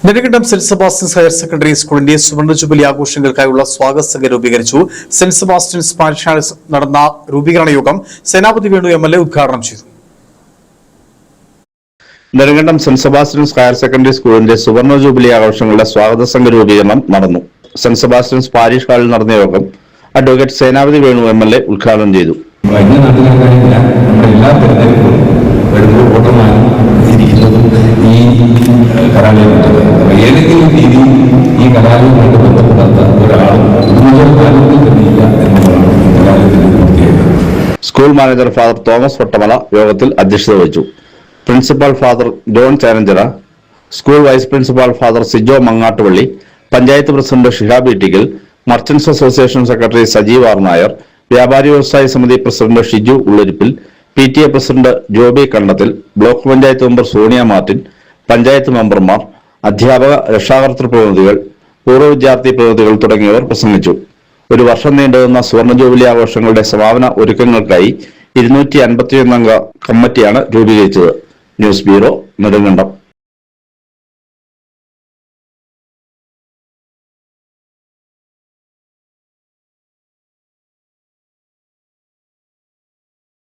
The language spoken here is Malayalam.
Nedumkandam saint Sebastian's higher secondary സ്കൂളിന്റെ സുവർണ ജൂബിലി ആഘോഷങ്ങൾക്കായുള്ള സ്വാഗത സംഘം രൂപീകരിച്ചു. സെന്റ് സെബാസ്റ്റ്യൻസ് പാഠശാല നടന്ന രൂപീകരണ യോഗം സേനാപതി വേണു MLA ഉദ്ഘാടനം ചെയ്തു. Nedumkandam saint Sebastian's higher secondary സ്കൂളിന്റെ സുവർണ ജൂബിലി ആഘോഷങ്ങളുടെ സ്വാഗത സംഘ രൂപീകരണം നടന്നു. സെന്റ് സെബാസ്റ്റ്യൻസ് പാരിഷ് ഹാളിൽ നടന്ന യോഗം അഡ്വക്കേറ്റ് സേനാപതി വേണു MLA ഉദ്ഘാടനം ചെയ്തു. ഏതെങ്കിലും രീതിയിൽ ഈ കലാലയവുമായിട്ട് ബന്ധപ്പെടാത്ത ഒരാളും school manager father Thomas Vattamala യോഗത്തിൽ അധ്യക്ഷത വഹിച്ചു. Principal father John Chananchira, school vice principal father Sijo Mangattupally, panchayat president Shihab Ittikkal, merchants association secretary Sajeev R Nair, വ്യാപാരി വ്യവസായ സമിതി president Shiju Ullarippil, PTA president Joby Kandathil, block panchayat member Sonia Martin, panchayat മെമ്പർമാർ, അധ്യാപക രക്ഷാകർതൃ പ്രതിനിധികൾ, പൂർവ്വ വിദ്യാർത്ഥി പ്രതിനിധികൾ തുടങ്ങിയവർ പ്രസംഗിച്ചു. ഒരു വർഷം നീണ്ടുനിന്ന സുവർണ ജൂബിലി ആഘോഷങ്ങളുടെ സമാപന ഒരുക്കങ്ങൾക്കായി 251 അംഗ കമ്മിറ്റിയാണ് രൂപീകരിച്ചത്. News bureau, Nedumkandam.